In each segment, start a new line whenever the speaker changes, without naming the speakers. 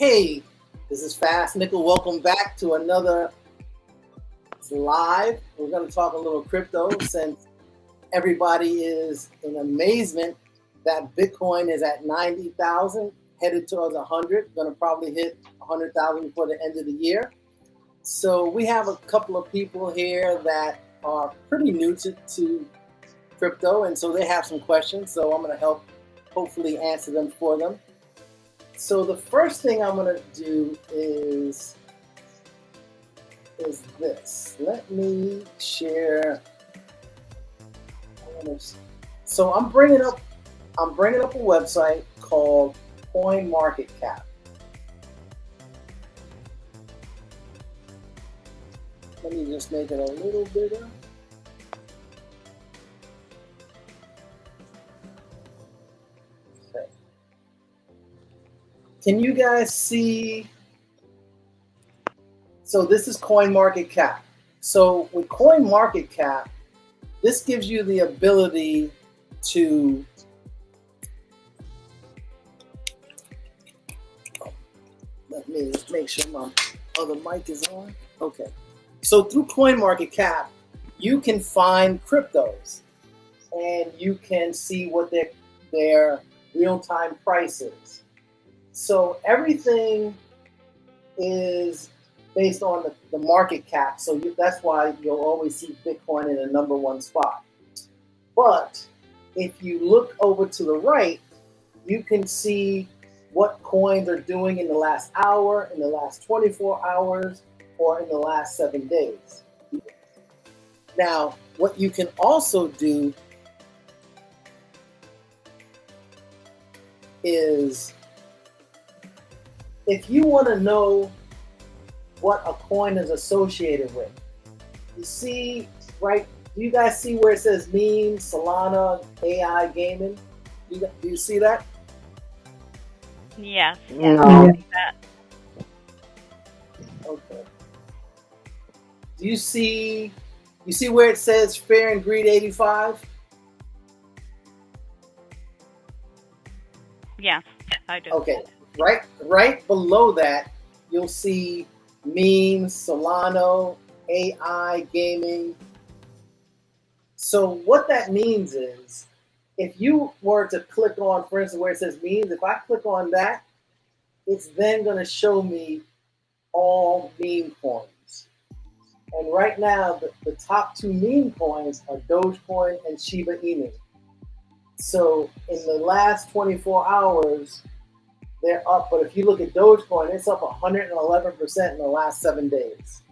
Hey, this is Fastnickel. Welcome back to another live. We're going to talk a little crypto since everybody is in amazement that Bitcoin is at 90,000, headed towards 100, going to probably hit 100,000 before the end of the year. So we have a couple of people here that are pretty new to crypto, and so they have some questions. So I'm going to help hopefully answer them for them. So the first thing I'm going to do is this. Let me share. So I'm bringing up a website called CoinMarketCap. Let me just make it a little bigger. Okay. Can you guys see? So this is CoinMarketCap. So with CoinMarketCap, this gives you the ability to let me make sure my other mic is on. Okay. So through CoinMarketCap, you can find cryptos and you can see what their real-time price is. So everything is based on the market cap. So that's why you'll always see Bitcoin in the number one spot. But if you look over to the right, you can see what coins are doing in the last hour, in the last 24 hours, or in the last 7 days. Now, what you can also do is, if you want to know what a coin is associated with, you see, right? Do you guys see where it says meme, Solana, AI gaming? Do you see that?
Yes.
No.
Okay. Do you see where it says Fair and Greed 85?
Yes, I do.
Okay. Right below that, you'll see memes, Solana, AI, gaming. So what that means is, if you were to click on, for instance, where it says memes, if I click on that, it's then going to show me all meme coins. And right now, the top two meme coins are Dogecoin and Shiba Inu. So in the last 24 hours, they're up. But if you look at Dogecoin, it's up 111% in the last 7 days.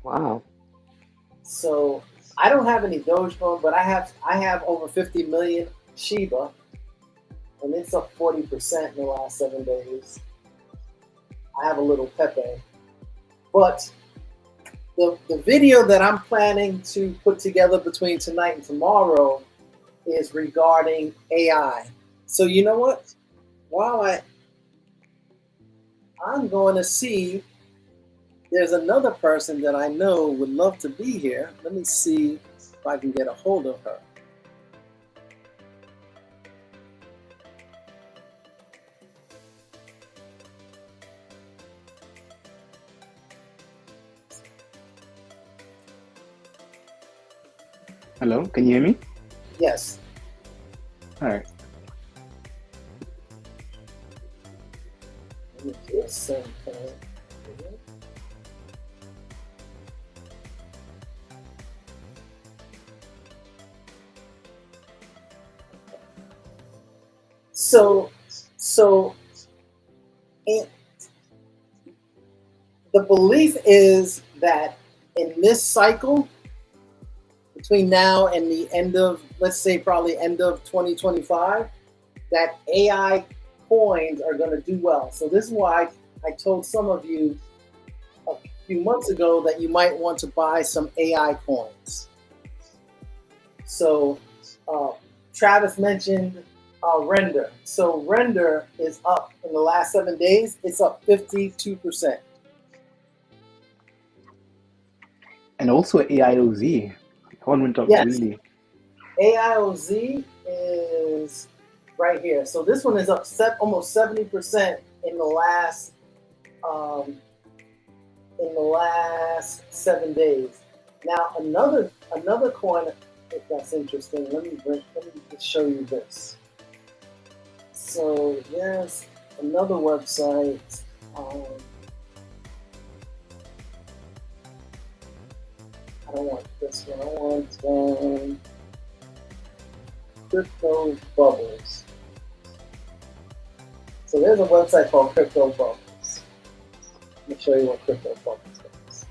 Wow.
So I don't have any Dogecoin, but I have over 50 million Shiba, and it's up 40% in the last 7 days. I have a little Pepe. But the video that I'm planning to put together between tonight and tomorrow is regarding AI. So you know what? While I'm going to see, there's another person that I know would love to be here. Let me see if I can get a hold of her.
Hello, can you hear me?
Yes.
All right.
Let me just send her. So the belief is that in this cycle, between now and the end of, let's say probably end of 2025, that AI coins are going to do well. So this is why I told some of you a few months ago that you might want to buy some AI coins. So Travis mentioned Render. So Render is up in the last 7 days. It's up 52%.
And also AIOZ. One went up really.
AIOZ is right here. So this one is up almost 70% in the last um, 7 days. Now another coin that's interesting. Let me just show you this. So there's another website. I don't want this one. I want Crypto Bubbles. So there's a website called Crypto Bubbles. Let me show you what Crypto Bubbles is.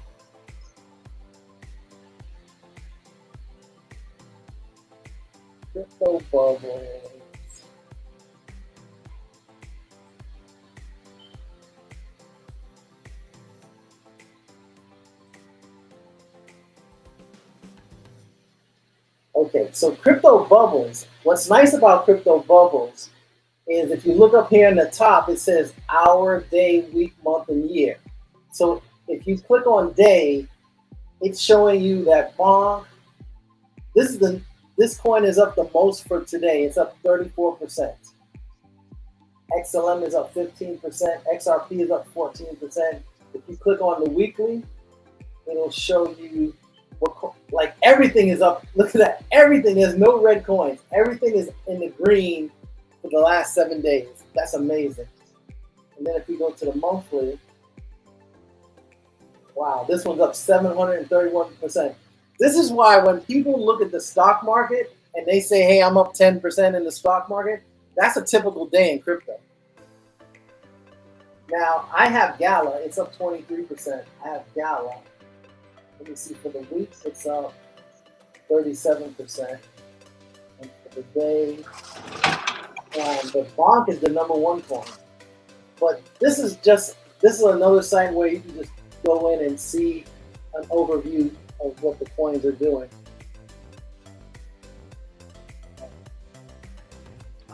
Crypto Bubbles. Okay, so Crypto Bubbles, what's nice about Crypto Bubbles is if you look up here in the top, it says hour, day, week, month, and year. So if you click on day, it's showing you that this coin is up the most for today. It's up 34%. XLM is up 15%. XRP is up 14%. If you click on the weekly, it'll show you like everything is up. Look at that. Everything. There's no red coins. Everything is in the green for the last 7 days. That's amazing. And then if we go to the monthly, wow, this one's up 731%. This is why when people look at the stock market and they say, hey, I'm up 10% in the stock market, that's a typical day in crypto. Now, I have Gala. It's up 23%. I have Gala. Let me see, for the week, it's up 37%. And for the day, the Bonk is the #1 coin. But this is another site where you can just go in and see an overview of what the coins are doing.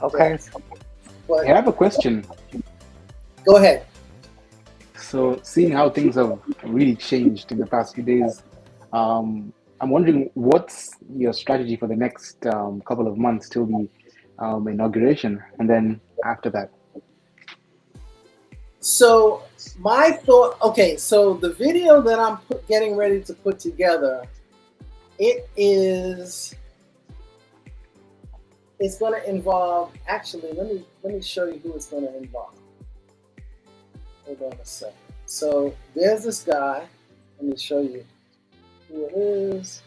Okay.
But
I have a question.
go ahead.
So, seeing how things have really changed in the past few days, I'm wondering what's your strategy for the next couple of months till the inauguration, and then after that.
So my thought, okay, so the video that I'm getting ready to put together, it's going to involve, actually, let me show you who it's going to involve. Hold on a second. So there's this guy. Let me show you who it is.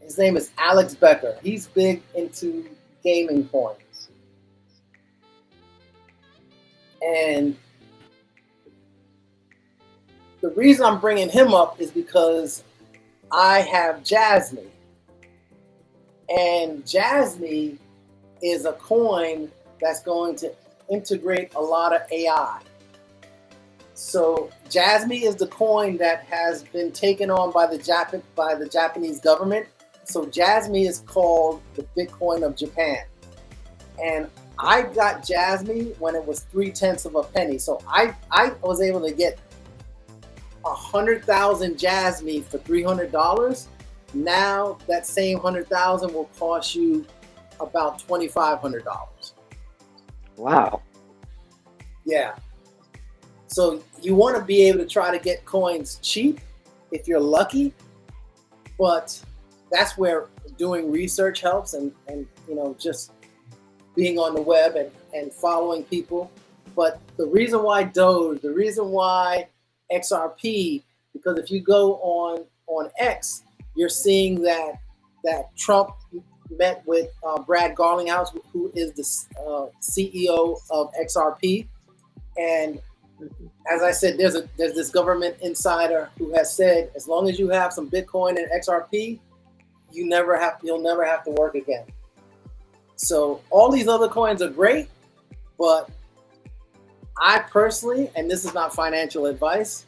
His name is Alex Becker. He's big into gaming coins. And the reason I'm bringing him up is because I have Jasmine. And Jasmine is a coin that's going to integrate a lot of AI. So Jasmine is the coin that has been taken on by the Japanese government. So Jasmine is called the Bitcoin of Japan. And I got Jasmine when it was 3/10 of a penny. So I was able to get 100,000 Jasmine for $300. Now that same 100,000 will cost you about $2,500.
Wow.
Yeah. So you want to be able to try to get coins cheap if you're lucky, but that's where doing research helps, and just being on the web and following people. But the reason why Doge, the reason why XRP, because if you go on X, you're seeing that Trump met with Brad Garlinghouse, who is the CEO of XRP, and as I said, there's this government insider who has said, as long as you have some Bitcoin and XRP, you'll never have to work again. So all these other coins are great, but I personally, and this is not financial advice,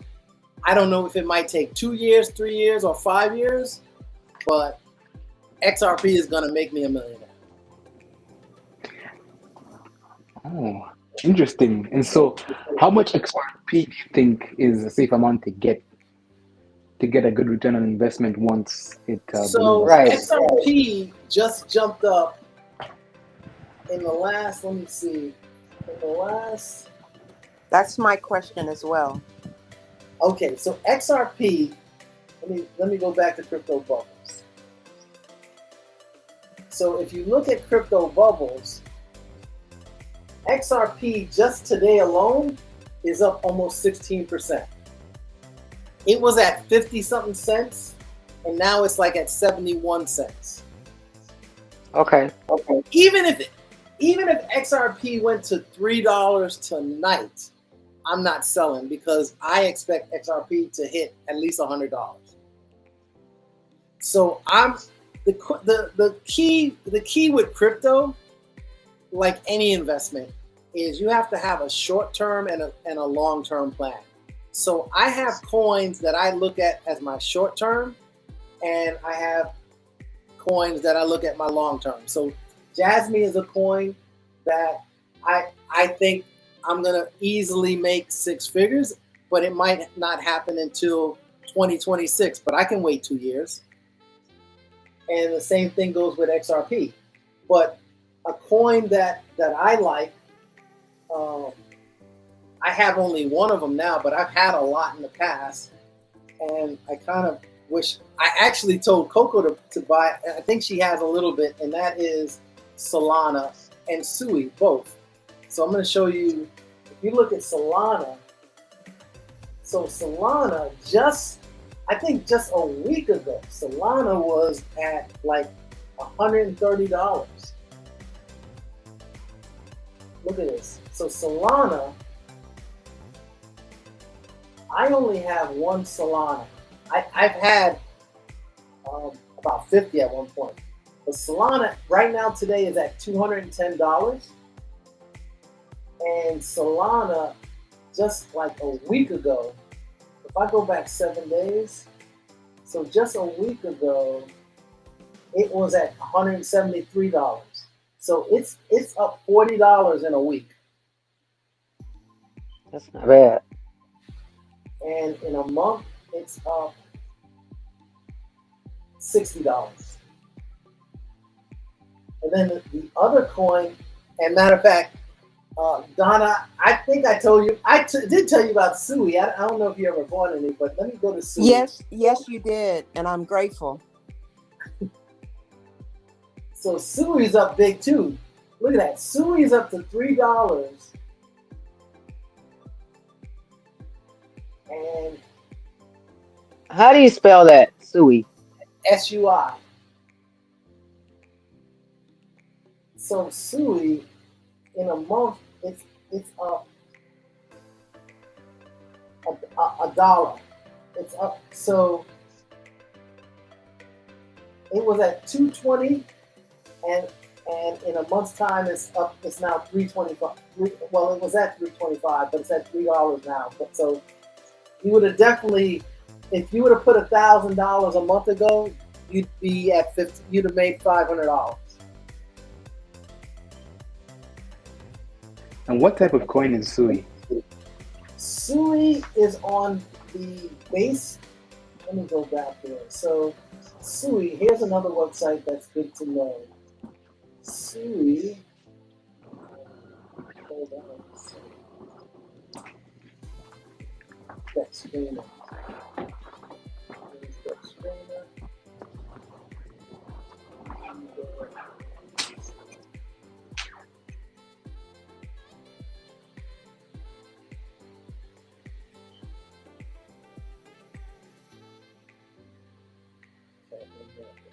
I don't know if it might take 2 years, 3 years, or 5 years, but XRP is going to make me a millionaire.
Oh, interesting. And so, how much XRP do you think is a safe amount to get a good return on investment once it
So
Right.
XRP just jumped up in the last, let me see, in the last.
That's my question as well.
Okay, so XRP. Let me go back to crypto bubbles. So if you look at crypto bubbles, XRP just today alone is up almost 16%. It was at 50 something cents, and now it's like at 71 cents.
Okay.
Even if XRP went to $3 tonight, I'm not selling because I expect XRP to hit at least $100. So the key with crypto, like any investment, is you have to have a short term and a long term plan. So I have coins that I look at as my short term, and I have coins that I look at my long term. So Jasmine is a coin that I think I'm gonna easily make six figures, but it might not happen until 2026. But I can wait 2 years. And the same thing goes with XRP. But a coin that I like, I have only one of them now, but I've had a lot in the past, and I kind of wish I actually told Coco to buy. I think she has a little bit, and that is Solana and Sui both. So I'm going to show you. If you look at Solana, so Solana I think just a week ago, Solana was at like $130. Look at this. So Solana, I only have one Solana. I've had about 50 at one point. But Solana right now today is at $210. And Solana just like a week ago, if I go back 7 days, so just a week ago, it was at $173. So it's up $40 in a week.
That's not bad.
And in a month, it's up $60. And then the other coin, and matter of fact, Donna, I think I told you, did tell you about Sui. I don't know if you ever bought any, but let me go to Sui.
Yes, you did, and I'm grateful.
So Sui's up big too. Look at that. Sui's up to $3. And
How do you spell that? Sui.
SUI. So Sui, in a month, it's up a dollar. It's up. So it was at 220, and in a month's time, it's up. It's now 325. Well, it was at 325, but it's at $3 now. But so you would have definitely, if you would have put $1,000 a month ago, you'd be at 50. You'd have made $500.
And what type of coin is Sui?
Sui is on the base. Let me go back there. So Sui, here's another website that's good to know. Sui. Hold on. Dex Screener. Here's Dex Screener.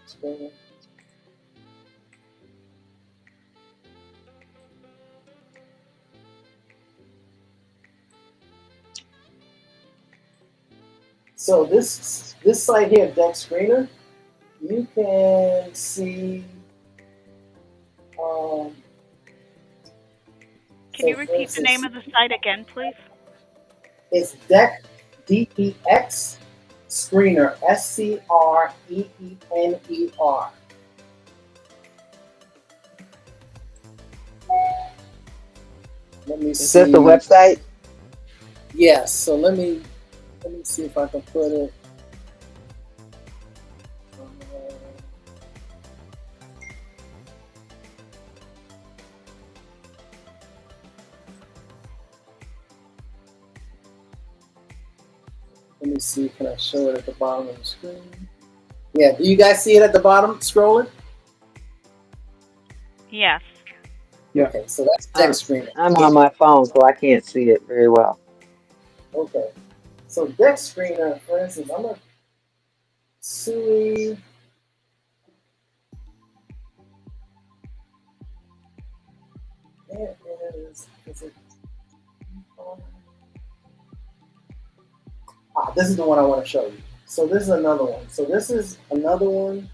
Screener. So this site here, Dex Screener, you can see.
Can you repeat the name of the site again, please?
It's Dex, DEX Screener, SCREENER. Let me
Is
see.
this the website?
Yes. So let me see if I can put it. Let me see. Can I show it at the bottom of the screen? Yeah. Do you guys see it at the bottom scrolling?
Yes.
Yeah.
Okay. So that's
I'm,
Dex Screener.
I'm on my phone, so I can't see it very well.
Okay. So Dex Screener, for instance, I'm gonna SUI. There it is. Is it? This is the one I want to show you. So this is another one. So this is another one.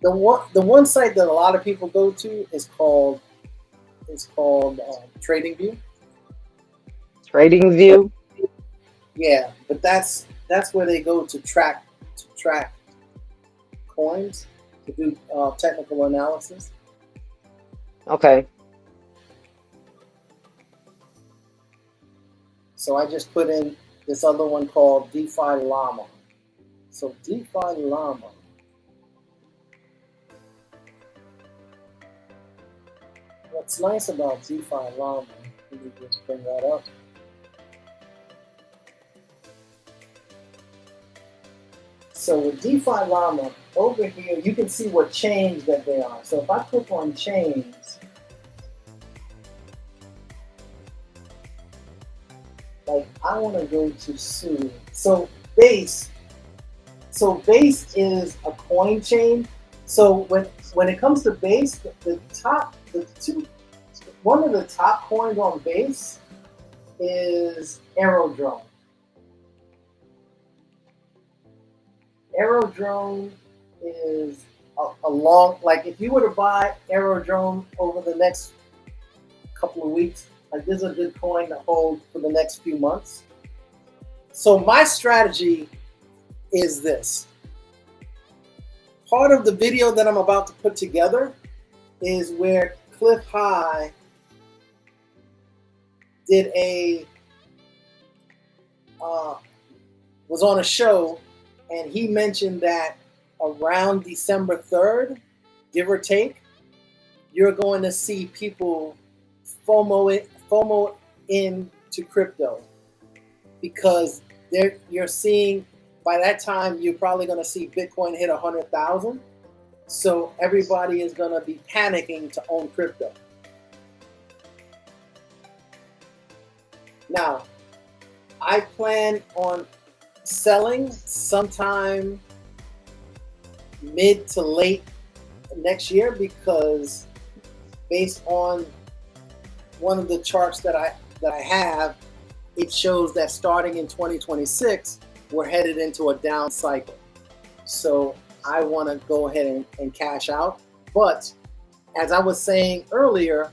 The one site that a lot of people go to is called Trading View.
Trading View.
Yeah, but that's where they go to track coins, to do technical analysis.
Okay.
So I just put in this other one called DeFi Llama. So DeFi Llama. What's nice about DeFi Llama, let me just bring that up. So with DeFi Llama, over here, you can see what chains that they are. So if I click on chains, like I want to go to SUI. So Base is a coin chain. So when it comes to Base, one of the top coins on Base is Aerodrome. Aerodrome is a long, like if you were to buy Aerodrome over the next couple of weeks, like this is a good coin to hold for the next few months. So my strategy is this. Part of the video that I'm about to put together is where Cliff High did was on a show, and he mentioned that around December 3rd, give or take, you're going to see people FOMO into crypto, because you're seeing, by that time you're probably going to see Bitcoin hit 100,000. So everybody is going to be panicking to own crypto. Now, I plan on selling sometime mid to late next year, because based on one of the charts that I have, it shows that starting in 2026, we're headed into a down cycle. So I want to go ahead and cash out. But as I was saying earlier,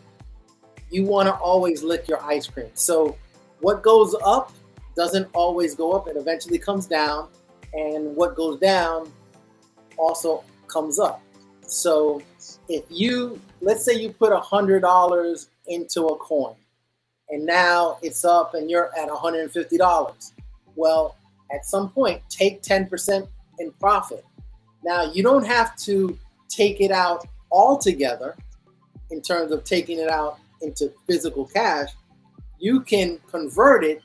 you want to always lick your ice cream. So what goes up doesn't always go up. It eventually comes down. And what goes down also comes up. So if let's say you put $100 into a coin, and now it's up and you're at $150. Well, at some point, take 10% in profit. Now, you don't have to take it out altogether in terms of taking it out into physical cash. You can convert it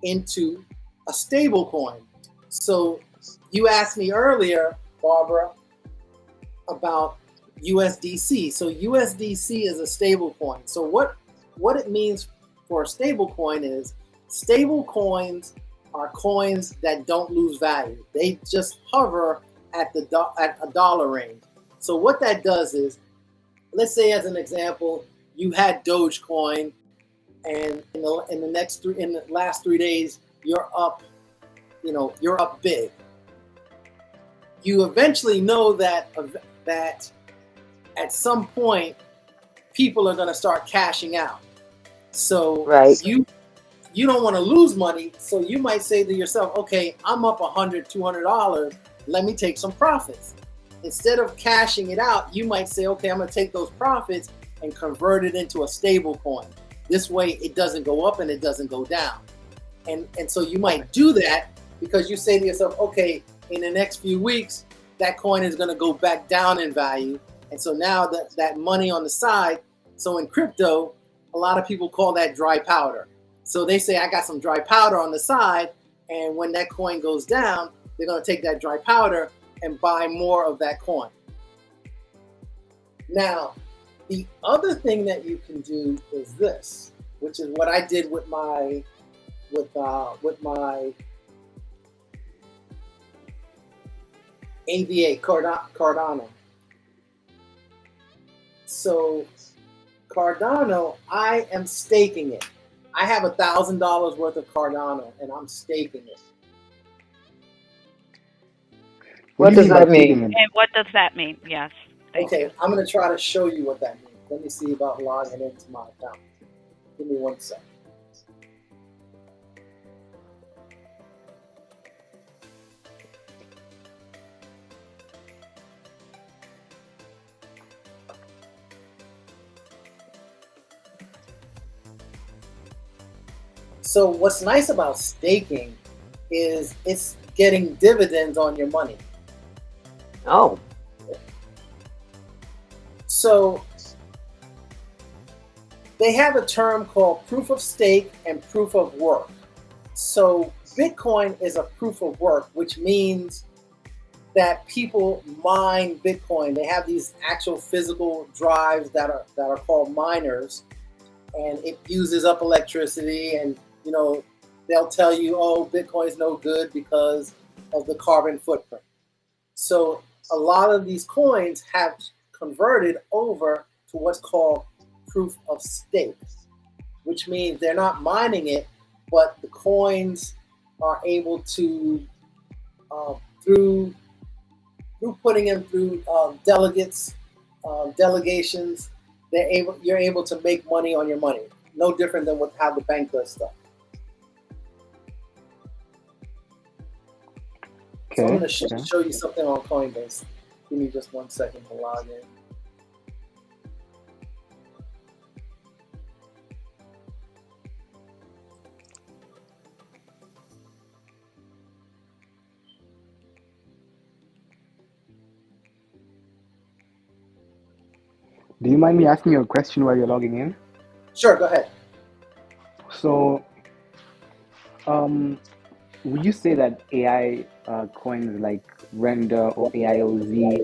into a stable coin. So you asked me earlier, Barbara, about USDC. So USDC is a stable coin. So what it means for a stable coin is, stable coins are coins that don't lose value. They just hover at a dollar range. So what that does is, let's say as an example, you had Dogecoin, and in the last 3 days, you're up big. You eventually know that at some point people are going to start cashing out. So
Right.
you don't want to lose money, so you might say to yourself, okay, I'm up $100, $200, let me take some profits. Instead of cashing it out, you might say, okay, I'm going to take those profits and convert it into a stable coin. This way it doesn't go up and it doesn't go down. And so you might do that because you say to yourself, okay, in the next few weeks, that coin is going to go back down in value. And so now that money on the side, so in crypto, a lot of people call that dry powder. So they say, I got some dry powder on the side, And when that coin goes down, they're going to take that dry powder and buy more of that coin. Now, the other thing that you can do is this, which is what I did with my AVA Cardano. So Cardano, I am staking it. I have $1,000 worth of Cardano, and I'm staking it.
What
do you
does
mean by
that mean?
staking it?
And what does that mean? Yes. Thank
Okay,
you.
I'm going to try to show you what that means. Let me see about logging into my account. Give me 1 second. So what's nice about staking is it's getting dividends on your money.
Oh,
So they have a term called proof of stake and proof of work. So Bitcoin is a proof of work, which means that people mine Bitcoin. They have these actual physical drives that are called miners, and it uses up electricity. And they'll tell you, oh, Bitcoin is no good because of the carbon footprint. So a lot of these coins have converted over to what's called proof of stake, which means they're not mining it, but the coins are able to, through putting them through delegations, you're able to make money on your money. No different than how the bank does stuff. So I'm going to show you something on Coinbase. Give me just 1 second to log in.
Do you mind me asking you a question while you're logging in?
Sure, go ahead.
So, would you say that AI coins like Render or AIOZ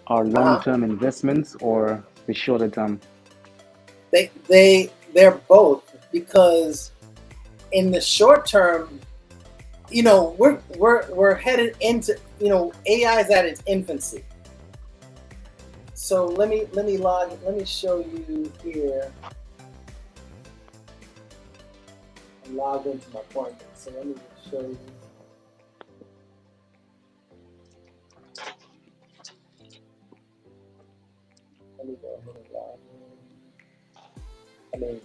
are long-term investments or the shorter term?
They're both, because in the short term, we're headed into, AI is at its infancy. So let me show you here. I'm logged into my Coinbase, so let me just show you. Let me go ahead and log in.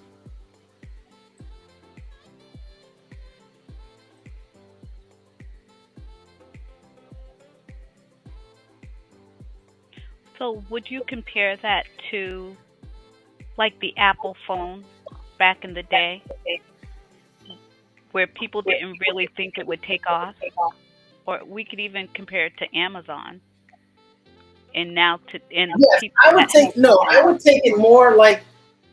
So would you compare that to like the Apple phone back in the day, where people didn't really think it would take off? Or we could even compare it to Amazon. And now
Yes,
people
I would take it more like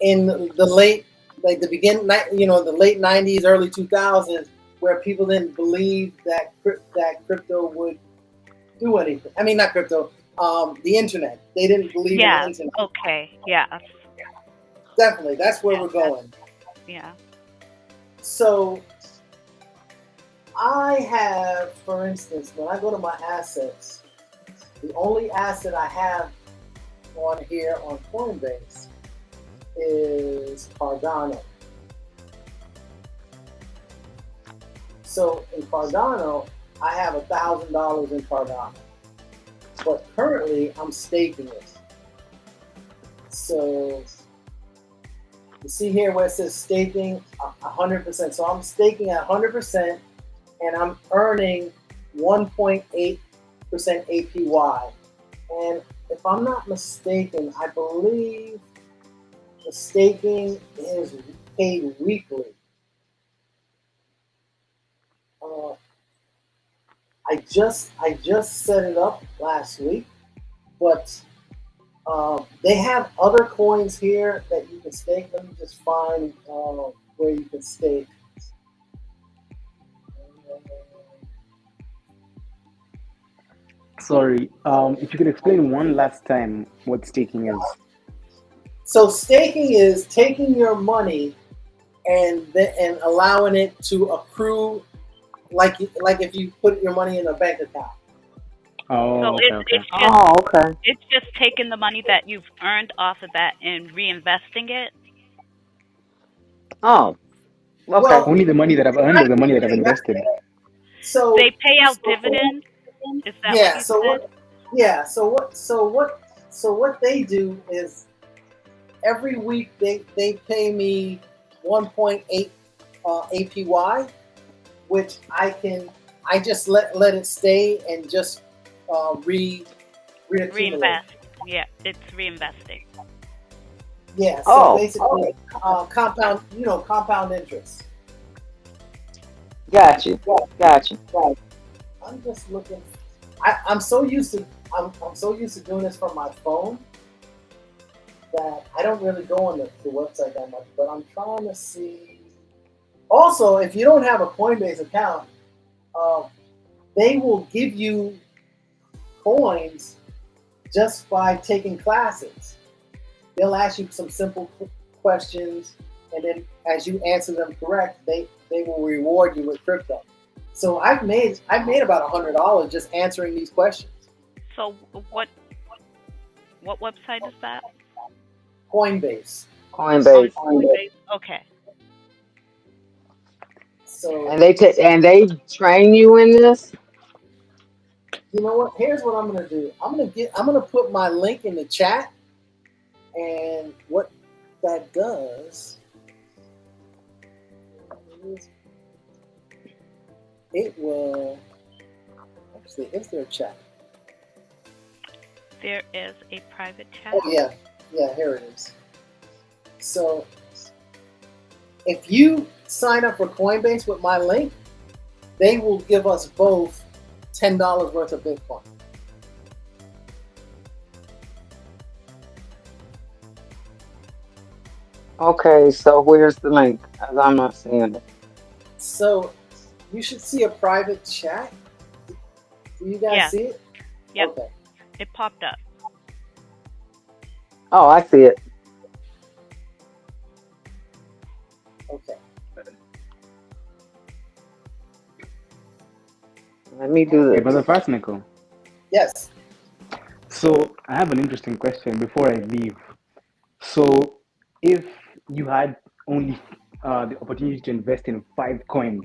in the late, like the late 90s, early 2000s, where people didn't believe that crypto would do anything. I mean, not crypto, the internet. They didn't believe in the internet.
Okay. Yeah.
Definitely, that's where we're going.
Yeah.
So I have, for instance, when I go to my assets, the only asset I have on here on Coinbase is Cardano. So in Cardano, I have $1,000 in Cardano, but currently I'm staking it. So you see here where it says staking 100%. So I'm staking at 100%, and I'm earning 1.8% APY. And if I'm not mistaken, I believe the staking is paid weekly. I just set it up last week, but they have other coins here that you can stake. Let me just find where you can stake.
Sorry. If you could explain one last time what staking is.
So staking is taking your money and allowing it to accrue, like if you put your money in a bank account.
So
Oh, okay, okay.
Oh, okay.
it's just taking the money that you've earned off of that and reinvesting it.
Oh, okay.
Well,
Only the money that I've earned or the money that I've
that's
invested?
so
They pay out
so
dividends. Is that what
yeah.
you
So
said?
what? Yeah. So what they do is every week they pay me 1.8 APY, which I just let it stay and just reaccumulate.
Reinvest. Yeah, it's reinvesting.
Yeah, so
Oh,
basically, compound interest.
got you. Got you.
I'm just looking. I'm so used to I'm so used to doing this from my phone that I don't really go on the website that much. But I'm trying to see. Also, if you don't have a Coinbase account, uh, they will give you coins just by taking classes. They'll ask you some simple questions, and then as you answer them correct, they will reward you with crypto. So I've made about $100 just answering these questions.
So what website is that?
Coinbase.
On
Coinbase.
Coinbase. Okay.
So
And they train you in this?
you know what? Here's what I'm gonna do. I'm gonna put my link in the chat, and what that does is it will actually is there a chat?
There is a private chat.
Oh yeah, here it is. So if you sign up for Coinbase with my link, they will give us both $10 worth of Bitcoin.
Okay, so where's the link? As I'm not seeing it.
So you should see a private chat. Do you guys
Yeah.
see it?
Yep.
Okay.
It popped up.
Oh, I see it.
Okay.
Let me do
Hey, Brother
this.
Fastnickel.
Yes.
So I have an interesting question before I leave. So if you had only the opportunity to invest in 5 coins,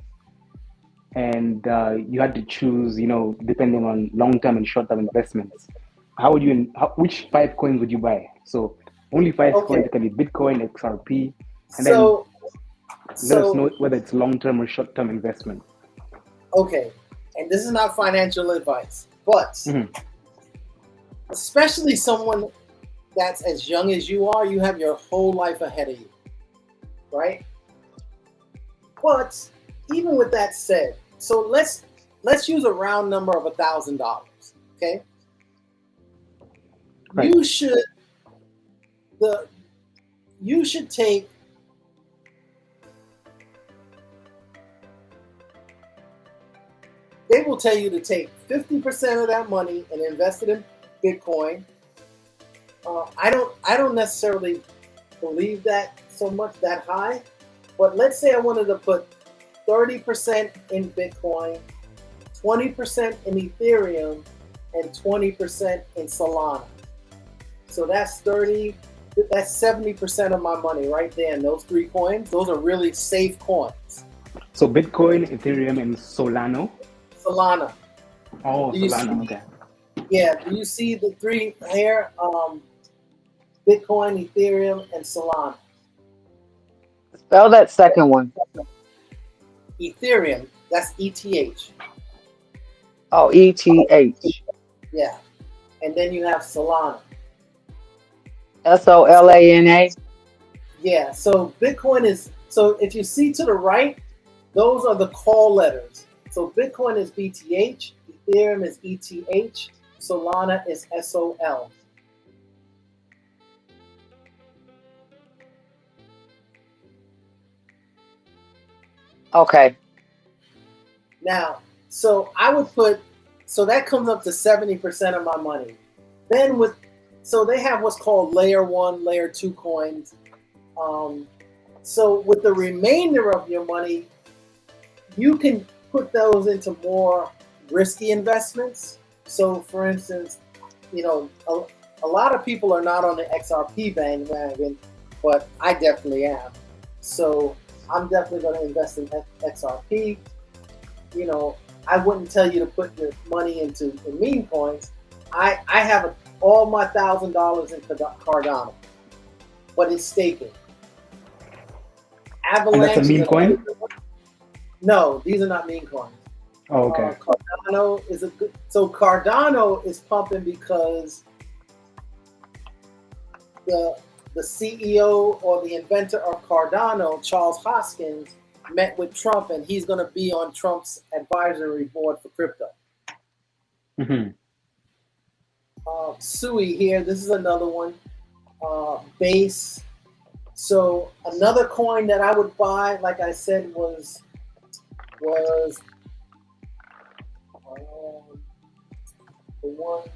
and you had to choose, depending on long-term and short-term investments, which 5 coins would you buy? So only five
Okay.
coins. It can be Bitcoin, XRP, and then
So
let us
so
know whether it's long-term or short-term investment.
okay. And this is not financial advice, but
Mhm.
especially someone that's as young as you are, you have your whole life ahead of you, right? But even with that said, so let's use a round number of $1,000. Okay,
Right.
you should the you should take they will tell you to take 50% of that money and invest it in Bitcoin. I don't necessarily believe that so much that high, but let's say I wanted to put 30% in Bitcoin, 20% in Ethereum, and 20% in Solana. So that's 70% of my money right there in those 3 coins. Those are really safe coins.
So Bitcoin, Ethereum, and Solano.
Solana.
Oh,
Do you
Solana.
see?
Okay.
Yeah. Do you see the three here? Bitcoin, Ethereum, and Solana.
Spell that second one.
Ethereum. That's ETH.
Oh, ETH.
Yeah. And then you have Solana.
SOLANA.
Yeah. So Bitcoin is. So if you see to the right, those are the call letters. So Bitcoin is BTH, Ethereum is ETH, Solana is SOL.
Okay.
Now, so I would put So that comes up to 70% of my money. Then so they have what's called layer 1, layer 2 coins. So with the remainder of your money, you can put those into more risky investments. So for instance, a lot of people are not on the XRP bandwagon, but I definitely am. So I'm definitely going to invest in XRP. I wouldn't tell you to put your money into meme coins. I have all my $1,000 into Cardano, but it's staking.
And that's a
Avalanche is
meme coin?
No, these are not meme coins.
Oh, okay.
Cardano is so Cardano is pumping because the CEO or the inventor of Cardano, Charles Hoskins, met with Trump, and he's going to be on Trump's advisory board for crypto.
Mm-hmm.
Sui here, this is another one. Base. So another coin that I would buy, like I said, was the one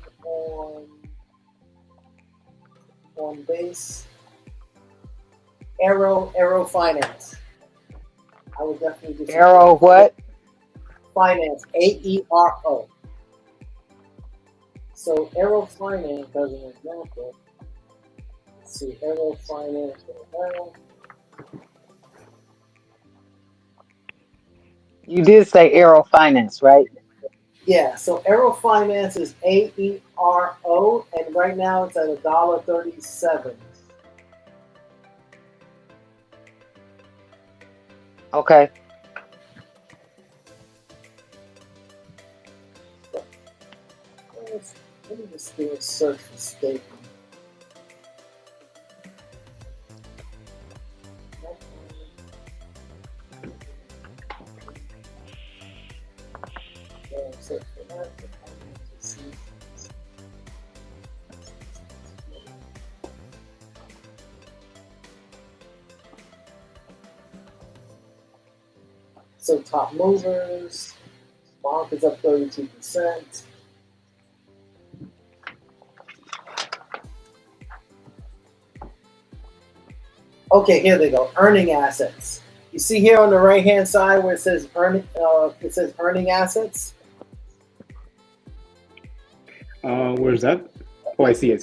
on base. Aero Finance. I would definitely do
Arrow what?
Finance, AERO. So Aero Finance, as an example, let's see, Aero Finance.
You did say Arrow Finance, right?
Yeah, so Aero Finance is AERO, and right now it's at $1.37.
Okay.
Let me just do a search for staking. Search for that. So top movers, Bonk is up 32%. Okay, here they go. Earning assets. You see here on the right-hand side where it says earning assets.
Where's that? Oh, I see.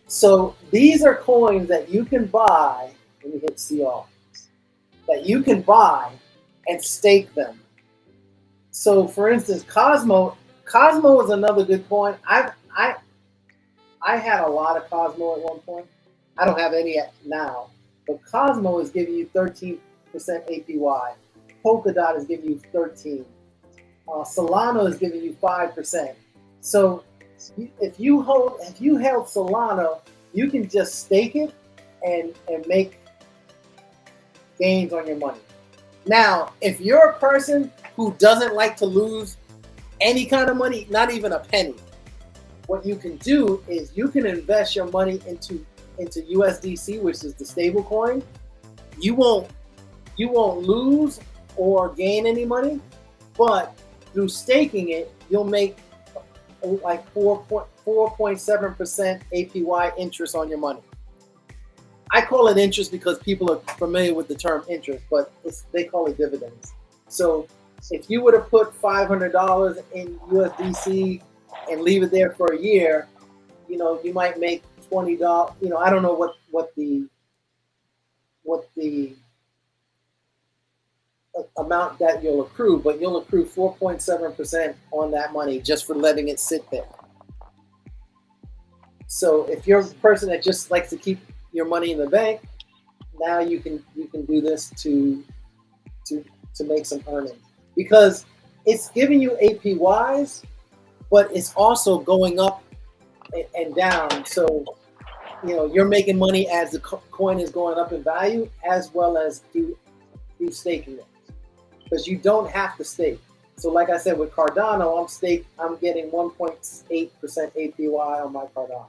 So these are coins that you can buy. Let me hit CR. That you can buy and stake them. So, for instance, Cosmo is another good coin. I had a lot of Cosmo at one point. I don't have any now, but Cosmo is giving you 13% APY. Polkadot is giving you 13. Solana is giving you 5%. So, if you held Solana, you can just stake it and make gains on your money. Now, if you're a person who doesn't like to lose any kind of money, not even a penny, what you can do is you can invest your money into USDC, which is the stable coin. You won't lose or gain any money, but through staking it, you'll make like 4.7% APY interest on your money. I call it interest because people are familiar with the term interest, but they call it dividends. So if you were to put $500 in USDC and leave it there for a year, you might make $20. I don't know what the amount that you'll accrue, but you'll accrue 4.7% on that money just for letting it sit there. So if you're a person that just likes to keep your money in the bank, now you can do this to make some earnings, because it's giving you APYs, but it's also going up and down. So you're making money as the coin is going up in value, as well as through staking it, because you don't have to stake. So like I said, with Cardano, I'm getting 1.8% APY on my Cardano.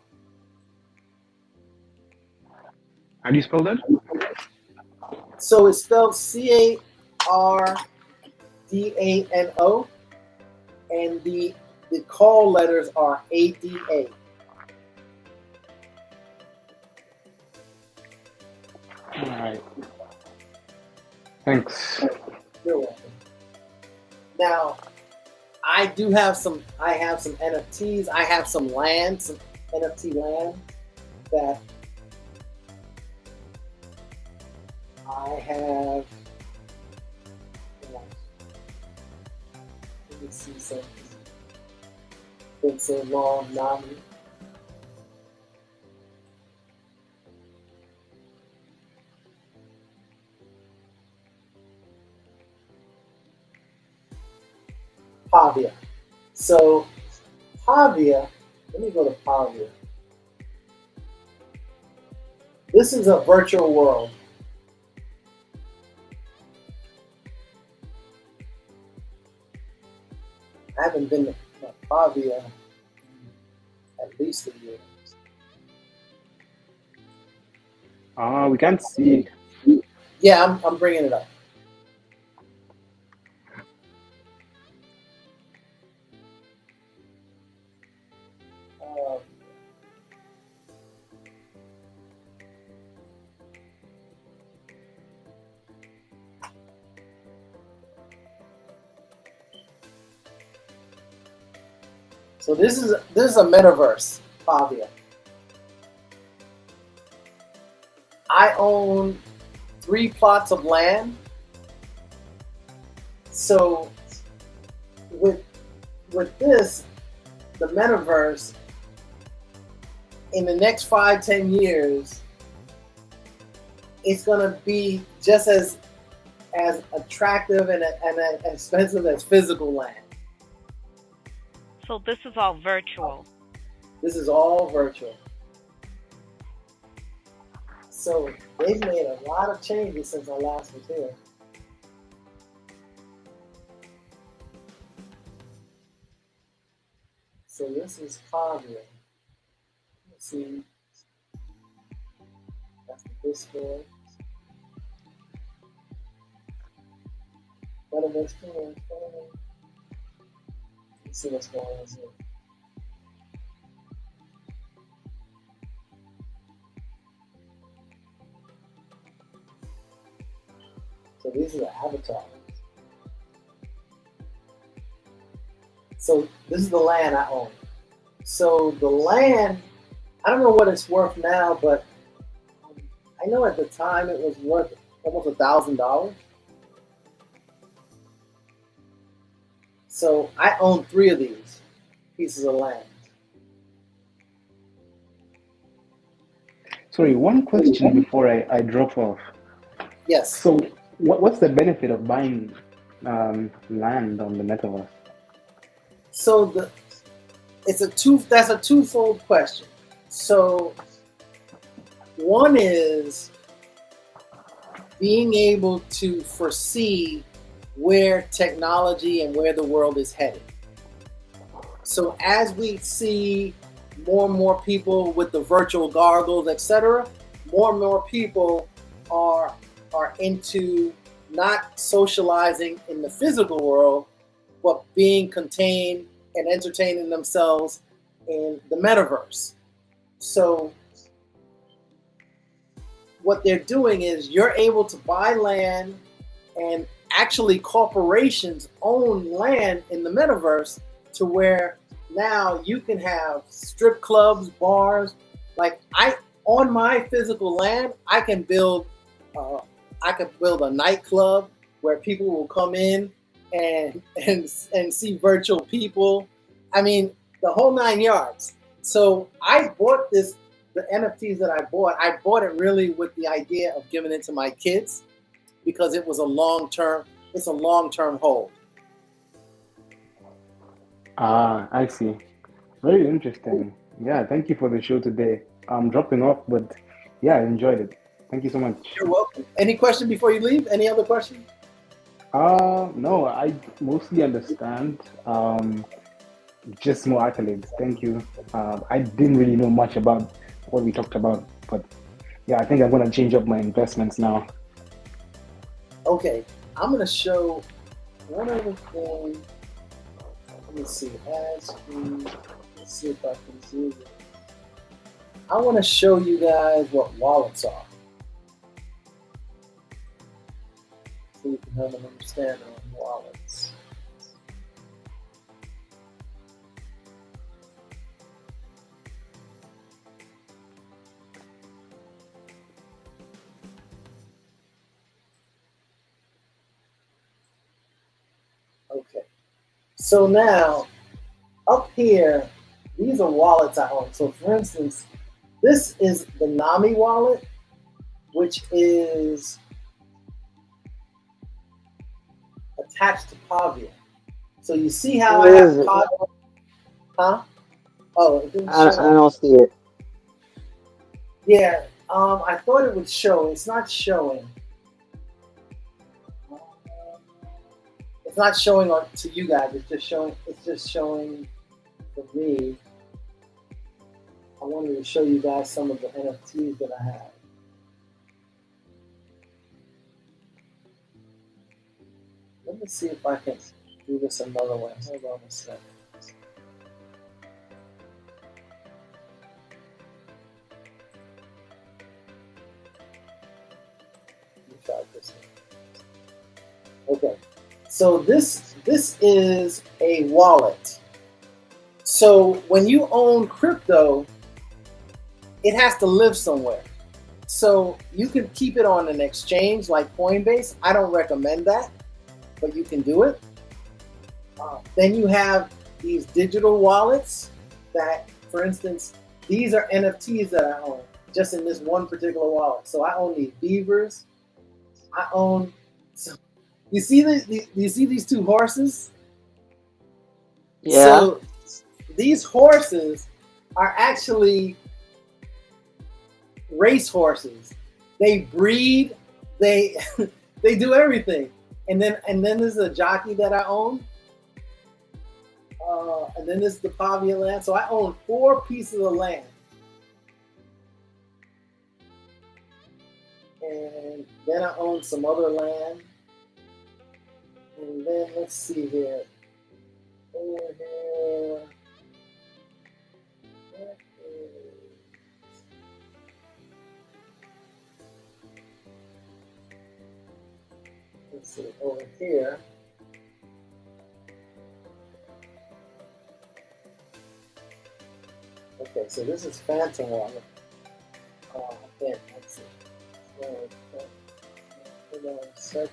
How do you spell that?
So it's spelled CARDANO. and the call letters are ADA.
All right. Thanks.
You're welcome. Now, I have some NFTs. I have some land, some NFT land that I have. Let me see something. Been so long, now. Pavia. So Pavia, let me go to Pavia. This is a virtual world. I haven't been to Pavia at least a year.
We can't see it.
Yeah, I'm bringing it up. So this is a metaverse, Pavia. I own 3 plots of land. So with this, the metaverse, in the next 5-10 years, it's gonna be just as attractive and as expensive as physical land.
So this is all virtual.
This is all virtual. So they've made a lot of changes since I last was here. So this is Pavia. Let's see. That's the Discord. Let's see what's going on here. So these are the avatars. So this is the land I own. So the land, I don't know what it's worth now, but I know at the time it was worth almost $1,000. So I own 3 of these pieces of land.
Sorry, one question before I drop off.
Yes.
So what's the benefit of buying land on the metaverse?
So that's a twofold question. So one is being able to foresee where technology and where the world is headed. So as we see more and more people with the virtual goggles, etc., more and more people are into not socializing in the physical world, but being contained and entertaining themselves in the metaverse. So what they're doing is you're able to buy land, and actually corporations own land in the metaverse to where now you can have strip clubs, bars. Like on my physical land, I can build a nightclub where people will come in and see virtual people. I mean, the whole 9 yards. So I bought the NFTs that I bought it really with the idea of giving it to my kids, because it was it's a long-term hold.
I see. Very interesting. Yeah, thank you for the show today. I'm dropping off, but yeah, I enjoyed it. Thank you so much.
You're welcome. Any question before you leave? Any other question?
No, I mostly understand. Just more accolades. Thank you. I didn't really know much about what we talked about, but yeah, I think I'm going to change up my investments now.
Okay, I'm going to show one other thing. Let me see. Let's see if I can do this. I want to show you guys what wallets are, so you can have an understanding of wallets. Okay. So now, up here, these are wallets I own. So for instance, this is the NAMI wallet, which is attached to Pavia. So you see how
What
I
is
have
it?
Pavia? Huh? Oh, it didn't
I
show.
don't see it.
Yeah, I thought it would show. It's not showing. It's not showing on to you guys. It's just showing. It's just showing for me. I wanted to show you guys some of the NFTs that I have. Let me see if I can do this another way. Hold on a second. Let me try this one. Okay. So this is a wallet. So when you own crypto, it has to live somewhere. So you can keep it on an exchange like Coinbase. I don't recommend that, but you can do it. Then you have these digital wallets that, for instance, these are NFTs that I own just in this one particular wallet. So I own these beavers. I own. So you see you see these two horses?
Yeah.
So these horses are actually race horses. They breed. They they do everything. And then there's a jockey that I own. And then there's the Pavia land. So I own 4 pieces of land. And then I own some other land. And then let's see here. Over here. Let's see, over here. Okay, so this is Phantom Wallet. Yeah, let's see. Hold on a second.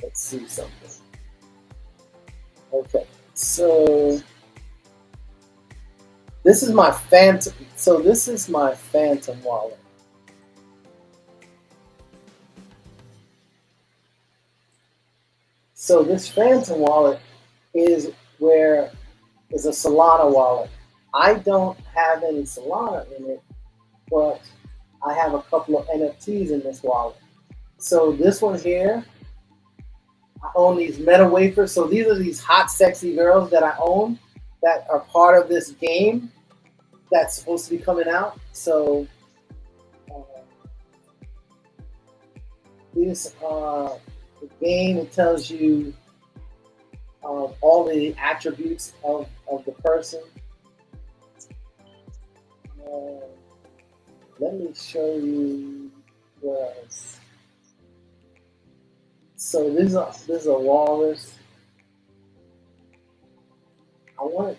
Let's see something. Okay, so this is my Phantom. So this is my Phantom wallet. So this Phantom wallet is where is a Solana wallet. I don't have any Solana in it, but I have a couple of NFTs in this wallet. So this one here, I own these meta wafers. So these are these hot, sexy girls that I own that are part of this game that's supposed to be coming out. So this the game, it tells you all the attributes of the person. Let me show you where else. So this is a walrus. I want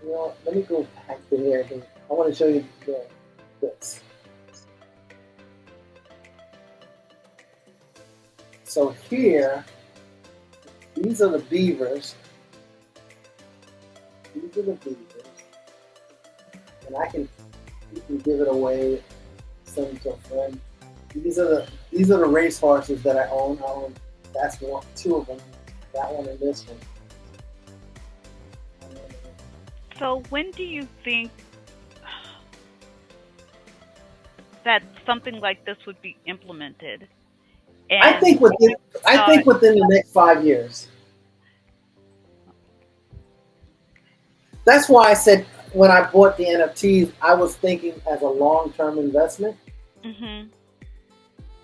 to, let me go back to here. I want to show you this. So here, these are the beavers. These are the beavers. And you can give it away, send it to a friend. These are the race horses that I own. That's 2 of them. That one and this one.
So when do you think that something like this would be implemented
I
and
think within I
start.
think within the next 5 years. That's why I said when I bought the NFTs, I was thinking as a long-term investment
Mhm.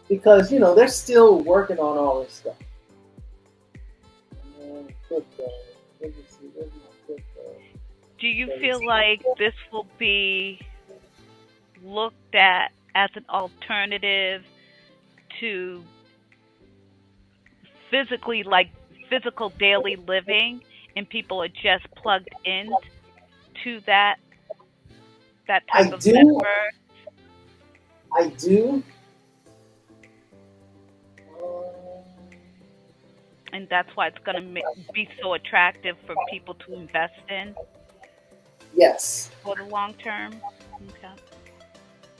because they're still working on all this stuff. Crypto. Let me see, where's my crypto?
Do you feel like this will be looked at as an alternative to physically, like physical daily living, and people are just plugged in to that
I
type of
do,
metaverse,
I do. Um,
and that's why it's going to be so attractive for people to invest in
yes.
for the long term? Okay.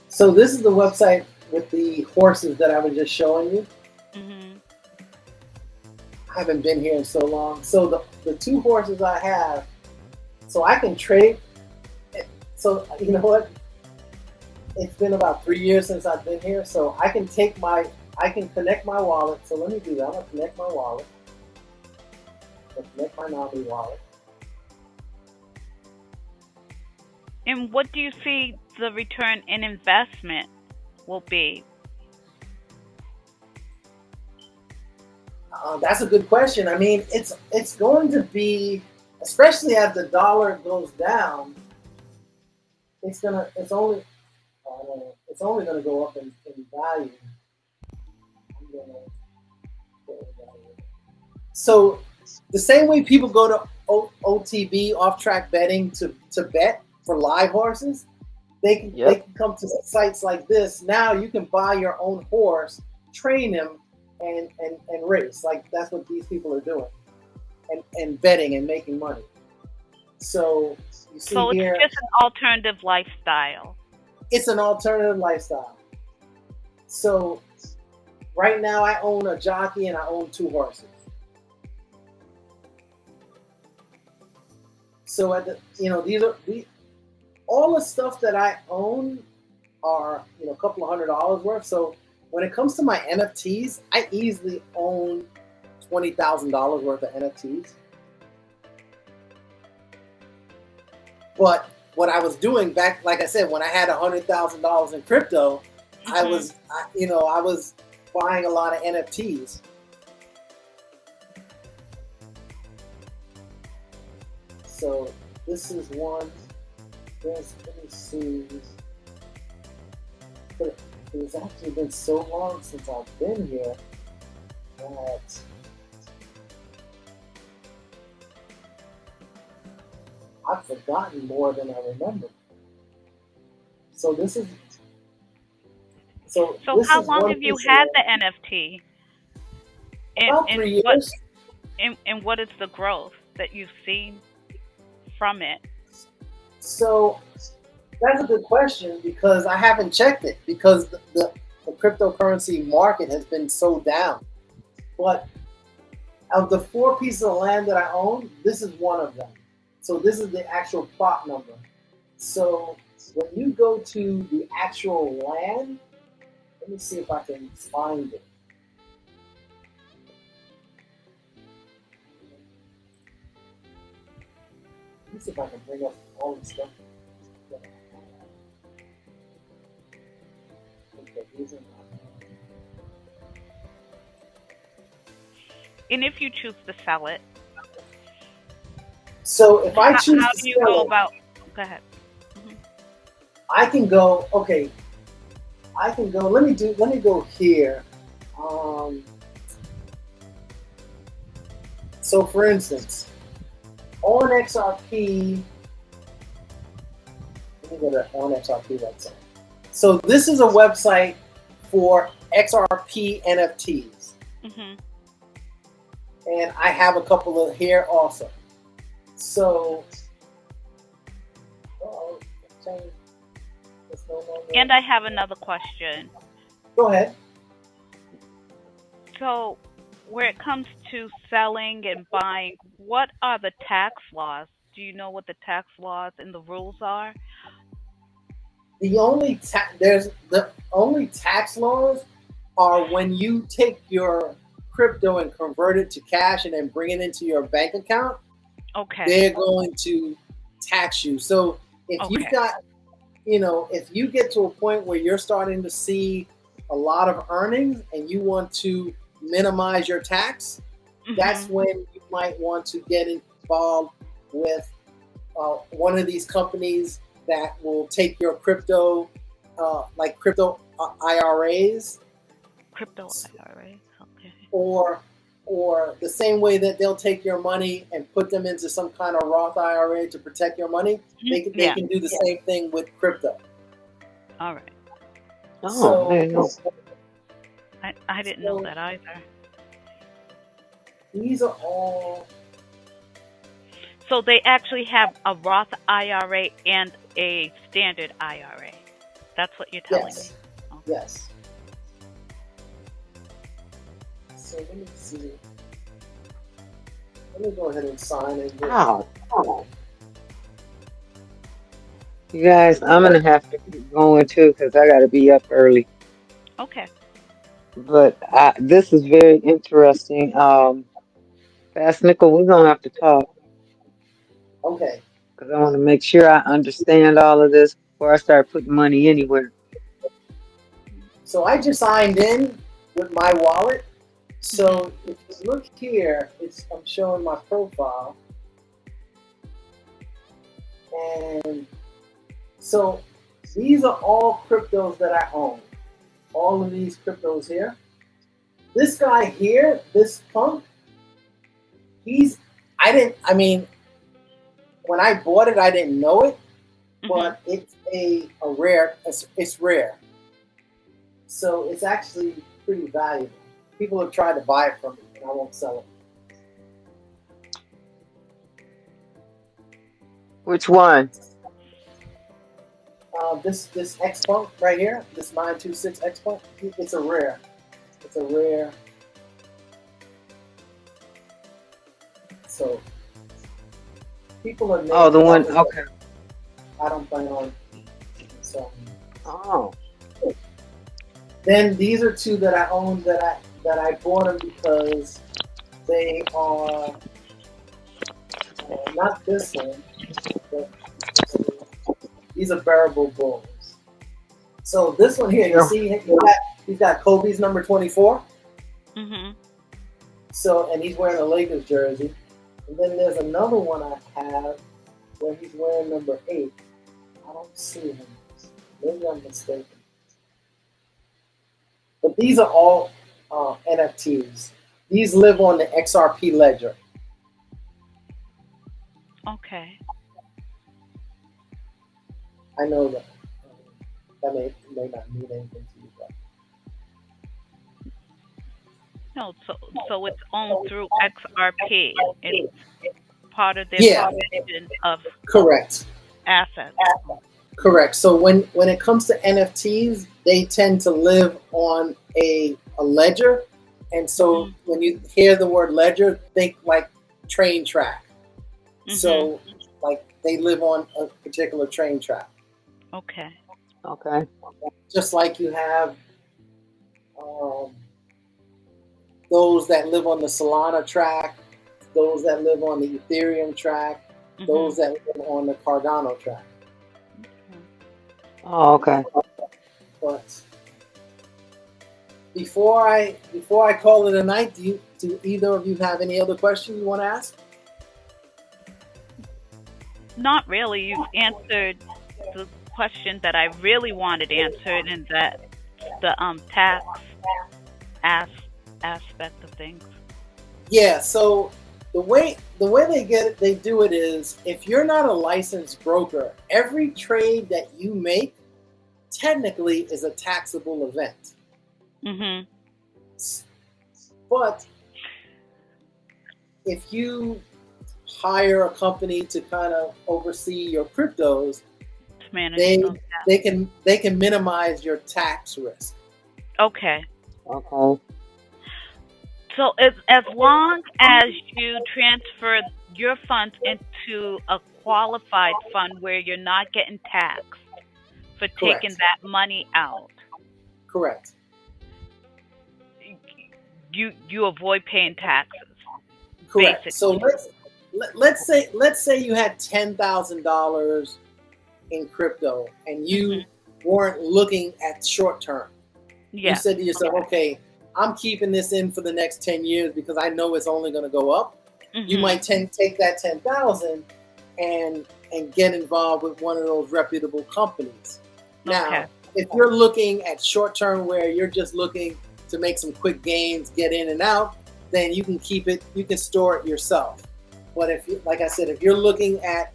So this is the website with the horses that I was just showing you.
Mhm.
I haven't been here in so long. So the two horses I have, so I can trade. So you know what? It's been about 3 years since I've been here. So I can connect my wallet. So let me do that. I'm gonna connect my wallet. I'm gonna connect my Nami wallet.
And what do you see the return in investment will be?
That's a good question. I mean, it's going to be, especially as the dollar goes down, it's only gonna go up in value. I'm gonna go in value. So the same way people go to OTB, off track betting, to bet for live horses, they
Yep.
can come to sites like this. Now you can buy your own horse, train him, and race. Like that's what these people are doing, and betting and making money. So you see
So it's
here,
just an alternative lifestyle.
it's an alternative lifestyle. So right now I own a jockey and I own two horses. So these all the stuff that I own are a couple of $100 worth. So when it comes to my NFTs, I easily own $20,000 worth of NFTs. But what I was doing back, like I said, when I had $100,000 in crypto, I
Mhm.
was I was buying a lot of NFTs. So this is one. Let me see. But it's actually been so long since I've been here that I've forgotten more than I remember. So this is
So how long
one
have you
piece of
had
land.
the NFT? And
About
and
3
what
years.
and what is the growth that you've seen from it?
So that's a good question because I haven't checked it because the cryptocurrency market has been so down. But of the four pieces of land that I own, this is one of them. So this is the actual plot number. So when you go to the actual land, let me see if I can find it. Let me see if I can bring up all the stuff. Okay, these are
And if you choose to sell it,
so if I choose
how
to
do you
sell
go
it,
about? Go ahead. Mhm.
I can go. Okay, I can go. Let me go here. Um, so for instance, on XRP, let me go to on XRP website. So this is a website for XRP NFTs,
Mhm.
and I have a couple of here also. So, oh, it's no longer.
And I have another question.
Go ahead.
So, where it comes to selling and buying, what are the tax laws? Do you know what the tax laws and the rules are?
the only tax laws are when you take your crypto and convert it to cash and then bring it into your bank account.
Okay.
They're going to tax you. So if you've
Okay.
got, if you get to a point where you're starting to see a lot of earnings and you want to minimize your tax, that's
Mhm.
when you might want to get involved with one of these companies that will take your crypto, like crypto IRAs,
Crypto IRA. Okay.
or the same way that they'll take your money and put them into some kind of Roth IRA to protect your money. They
Yeah.
can do the same thing with crypto.
All right.
Oh, I
So,
didn't know.
I didn't know
so
that either.
these are all
So they actually have a Roth IRA and a standard IRA. That's what you're telling me.
yes,
Okay.
yes. So let me see. Let me go ahead and sign in here.
Wow. You guys, I'm gonna have to keep going too because I gotta be up early.
Okay.
But this is very interesting. Fastnickel, we're gonna have to talk
Okay.
because I want to make sure I understand all of this before I start putting money anywhere.
So I just signed in with my wallet.
Mhm.
So if you look here, I'm showing my profile, and so these are all cryptos that I own. All of these cryptos here. This guy here, this punk, he's I mean, when I bought it, I didn't know it,
Mhm.
but it's a rare. It's rare, so it's actually pretty valuable. People have tried to buy it from me, and I won't sell it.
Which one?
This X punk right here, this 926 X punk, it's a rare. It's a rare. So people have
Oh,
made
the one.
profits.
Okay.
I don't plan on selling.
Oh,
Then these are two that I own that I bought them because they are not this one, but these are bearable bulls. So this one here, you
yeah.
see, he's got Kobe's number 24.
Mhm.
So and he's wearing a Lakers jersey. And then there's another one I have where he's wearing number 8. I don't see him. Maybe I'm mistaken. But these are all NFTs. These live on the XRP ledger.
Okay.
I know that. That may not mean anything to you, but
No, so it's owned through XRP. It's part of their
yeah,
foundation of
correct,
assets.
correct. So when it comes to NFTs, they tend to live on a ledger, and so
Mhm.
when you hear the word ledger, think like train track.
Mhm.
So like they live on a particular train track,
Okay.
Okay.
just like you have um, those that live on the Solana track, those that live on the Ethereum track, those
Mhm.
that live on the Cardano track.
Okay.
Oh, okay.
But before I call it a night, do either of you have any other questions you want to ask?
Not really. You've answered the question that I really wanted answered, and that the tax as aspect of things.
Yeah. So the way they do it is if you're not a licensed broker, every trade that you make technically is a taxable event.
Mhm.
But if you hire a company to kind of oversee your cryptos,
To manage
they
those.
they can minimize your tax risk.
Okay.
Okay.
So as long as you transfer your funds into a qualified fund where you're not getting taxed for taking
Correct.
that money out,
Correct.
you avoid paying taxes,
Correct. So
basically.
let's say you had $10,000 in crypto and you
Mhm.
weren't looking at short term. You
Yeah.
said to yourself, okay, I'm keeping this in for the next 10 years because I know it's only going to go up. You
Mhm.
might take that 10,000 and get involved with one of those reputable companies.
Okay.
Now, if you're looking at short term where you're just looking to make some quick gains, get in and out, then you can keep it, you can store it yourself. But if you, like I said, if you're looking at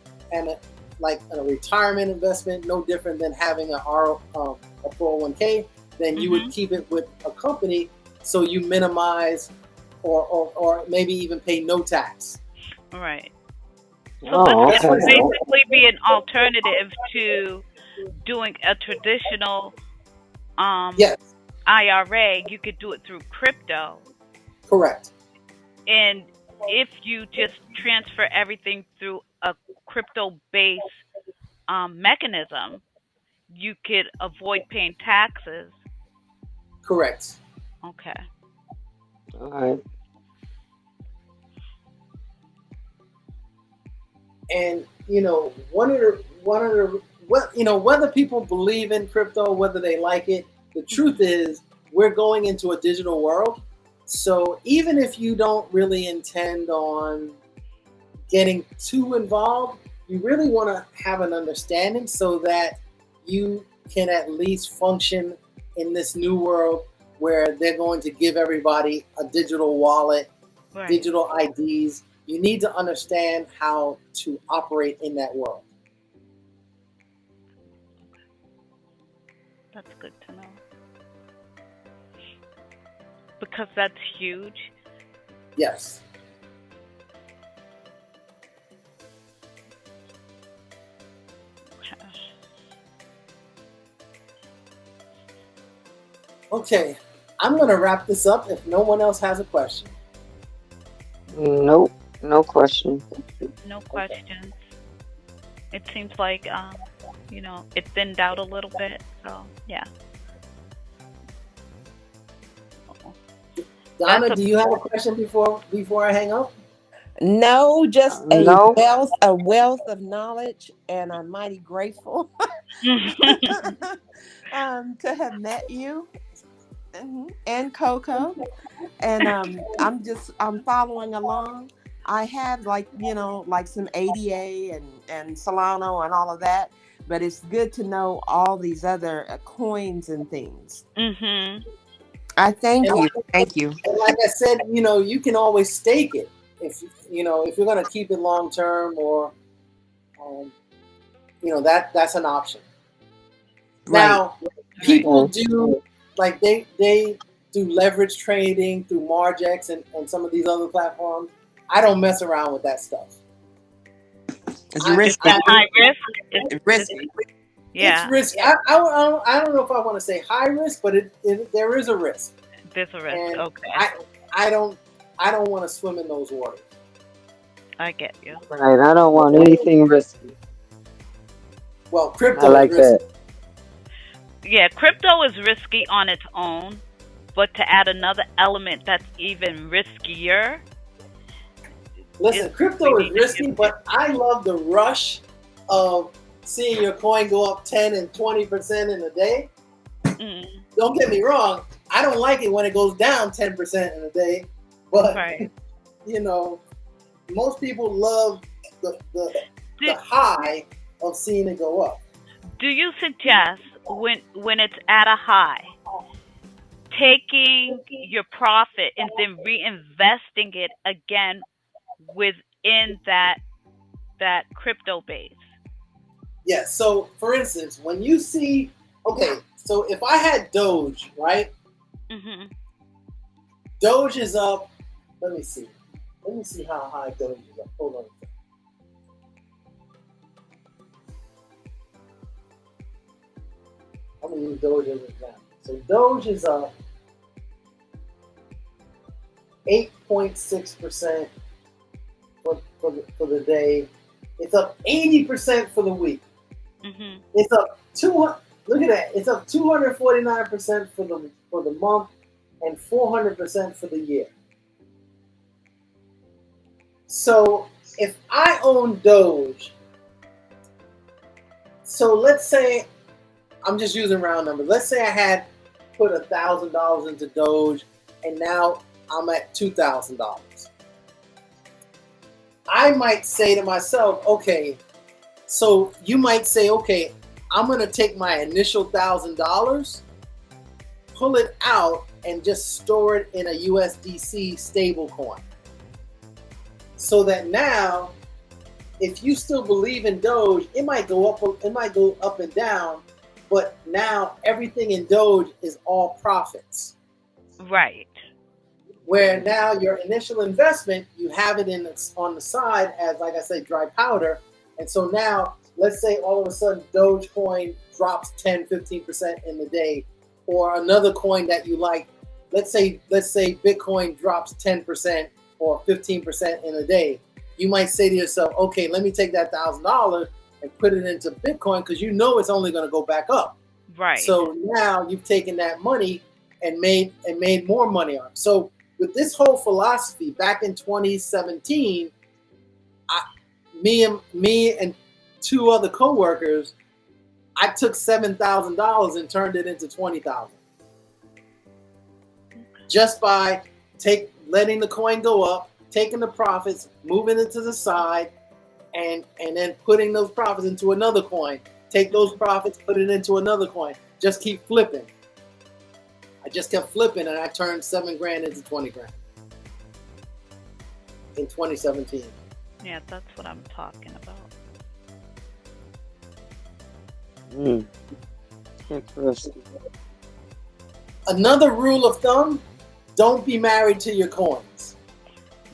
like a retirement investment, no different than having a 401k, then you would
Mhm.
keep it with a company so you minimize or maybe even pay no tax.
Right. So this
Oh,
That's
could
what
okay.
it's
basically be an alternative to doing a traditional um,
Yes,
IRA. You could do it through crypto,
correct.
and if you just transfer everything through a crypto-based mechanism, you could avoid paying taxes.
Correct.
Okay.
All right.
And one of the what whether people believe in crypto, whether they like it, the truth
Mhm.
is we're going into a digital world. So even if you don't really intend on getting too involved, you really want to have an understanding so that you can at least function in this new world where they're going to give everybody a digital wallet,
Right.
digital IDs. You need to understand how to operate in that world.
That's good to know because that's huge.
Yes.
Okay.
Okay. I'm going to wrap this up if no one else has a question.
Nope. No question.
No
Okay.
questions. It seems like it thinned out a little bit. So yeah. That's
Donna,
a
do you have a question before I hang up?
No, just
No.
a wealth of knowledge, and I'm mighty grateful to have met you, and Coco. And I'm following along. I have, like some ADA and Solano and all of that, but it's good to know all these other coins and things.
mhm.
I thank
And
you.
like,
Thank you.
and like I said, you can always stake it if you're going to keep it long term or um, that's an option.
Right.
Now,
Right.
people
Okay.
do like they do leverage trading through Margex and some of these other platforms. I don't mess around with that stuff.
It's
I,
It's
risky.
a
I
high risk. It's
It's
it's
risky.
it's
yeah.
risk. I don't know if I want to say high risk, but there is a risk,
There's a risk.
and
Okay.
I I don't I don't want to swim in those waters.
I get you.
Right. I don't want anything risky.
Well,
I
crypto is
like
risky.
that.
Yeah, crypto is risky on its own, but to add another element that's even riskier is
Listen,
we
crypto is
need to use
risky, but I love the rush of seeing your coin go up 10 and 20% in a day.
it. Mm,
Don't get me wrong, I don't like it when it goes down 10% in a day, but
right.
you know, most people love
Do,
the high of seeing it go up.
do you suggest when it's at a high, taking your profit and then reinvesting it again within that crypto base?
Yes. So, for instance, when you see, okay, so if I had Doge, right?
Mhm.
Doge is up. Let me see. Let me see how high Doge is up. Hold on. I'm gonna use Doge as an example. So Doge is up 8.6% for the day. It's up 80% for the week.
Mhm.
It's up Look at that. It's up 249% for the month and 400% for the year. So if I own Doge, so let's say, I'm just using round numbers. Let's say I had put $1,000 into Doge and now I'm at $2,000. I might say to myself, okay, so you might say, okay, I'm going to take my initial $1,000, pull it out, and just store it in a USDC stable coin. So that now, if you still believe in Doge, it might go up and down, but now everything in Doge is all profits.
Right.
Where now your initial investment, you have it on the side as, like I say, dry powder. And so now, let's say all of a sudden Dogecoin drops 10, 15% in the day, or another coin that you like. Let's say Bitcoin drops 10% or 15% in a day. You might say to yourself, okay, let me take that $1,000 and put it into Bitcoin because you know it's only going to go back up.
Right.
So now you've taken that money and made more money on it. So with this whole philosophy, back in 2017, me and two other coworkers, I took $7,000 and turned it into $20,000 just by letting the coin go up, taking the profits, moving it to the side, and then putting those profits into another coin. Take those profits, put it into another coin. Just keep flipping. I just kept flipping, and I turned $7,000 into $20,000 in 2017.
Yeah, that's what I'm talking about.
Interesting.
Another rule of thumb: don't be married to your coins.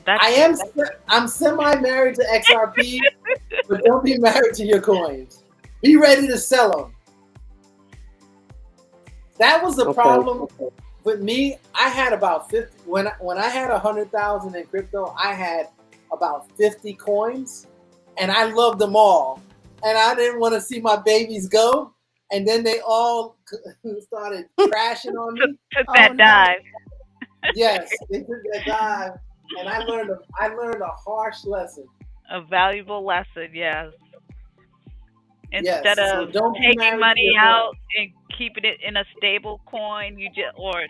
I'm semi-married to XRP, but don't be married to your coins. Be ready to sell them. That was the problem with me. I had about 50 when I had 100,000 in crypto. I had about 50 coins, and I loved them all. And I didn't want to see my babies go. And then they all started crashing on me.
Took that dive.
Yes, they took that dive, and I learned a harsh lesson.
A valuable lesson, yes. Instead
Yes, so
of
don't be
taking
married to
money
your
out and keeping it in a stable coin, or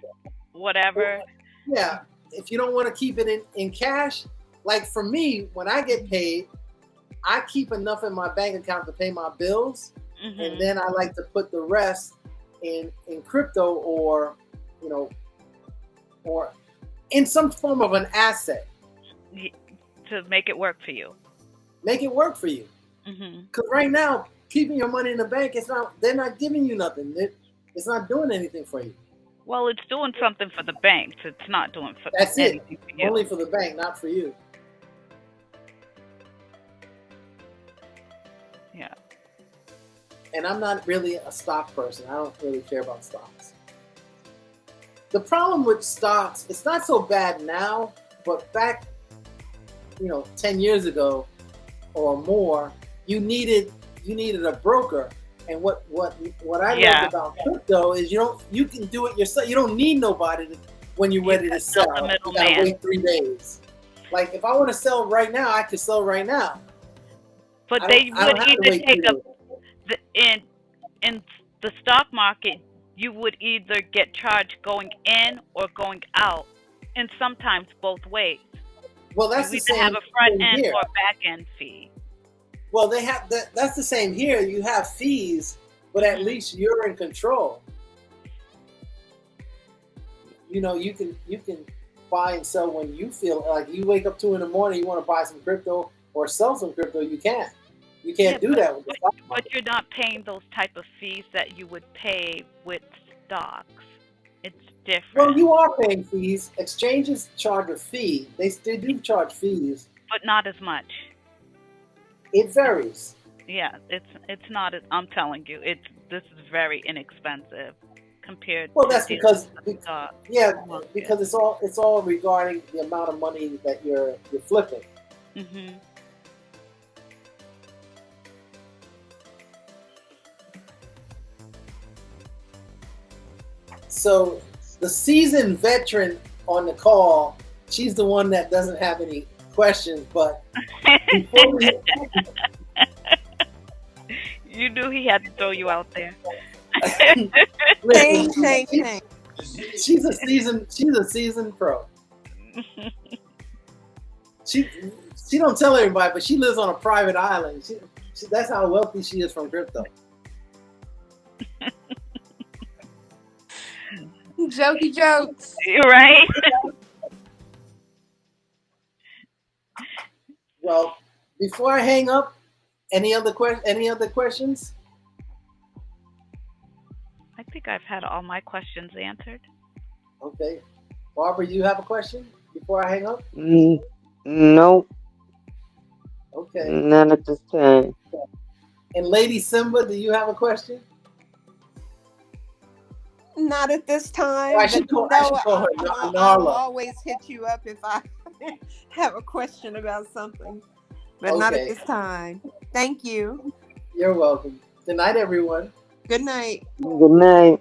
whatever.
Yeah, if you don't want to keep it in cash, like for me, when I get paid, I keep enough in my bank account to pay my bills, and then I like to put the rest in crypto or in some form of an asset
to make it work for you.
Make it work for you. Because right now, keeping your money in the bank, they're not giving you nothing. It's not doing anything for you.
Well, it's doing something for the banks. It's not doing
That's
anything for you.
Only for the bank, not for you.
Yeah.
And I'm not really a stock person. I don't really care about stocks. The problem with stocks, it's not so bad now, but back, 10 years ago or more, you needed a broker. And what I love about crypto is you can do it yourself. You don't need nobody when you're ready to sell. You gotta wait 3 days. Like if I want to sell right now, I could sell right now.
But they would either take in the stock market, you would either get charged going in or going out, and sometimes both ways.
Well, that's
you
the same.
Have a front end
here.
or back end fee.
Well, they have that's the same here. You have fees, but at least you're in control. You can buy and sell when you feel like. You wake up 2 a.m, you want to buy some crypto or sell some crypto. You can't. You can't do that with the stock market.
But you're not paying those type of fees that you would pay with stocks. It's different.
Well, you are paying fees. Exchanges charge a fee. They do charge fees,
but not as much.
It varies.
Yeah, it's not. I'm telling you, this is very inexpensive compared.
Well, that's because
because
it's all regarding the amount of money that you're flipping. So the seasoned veteran on the call, she's the one that doesn't have any questions. But before we,
You knew he had to throw you out there.
listen,
Shame.
she's a seasoned pro. She don't tell everybody, but she lives on a private island. That's how wealthy she is from crypto.
Jokey jokes.
Right?
Well, before I hang up, any other questions?
I think I've had all my questions answered.
Okay, Barbara, you have a question before I hang up?
No,
Okay,
none at this time.
and Lady Simba, do you have a question?
Not at this time.
I should call her
I'll
Narla.
always hit you up if I have a question about something, but not at
Okay.
this time. Thank you.
You're welcome. Good night, everyone.
Good night.
Good night.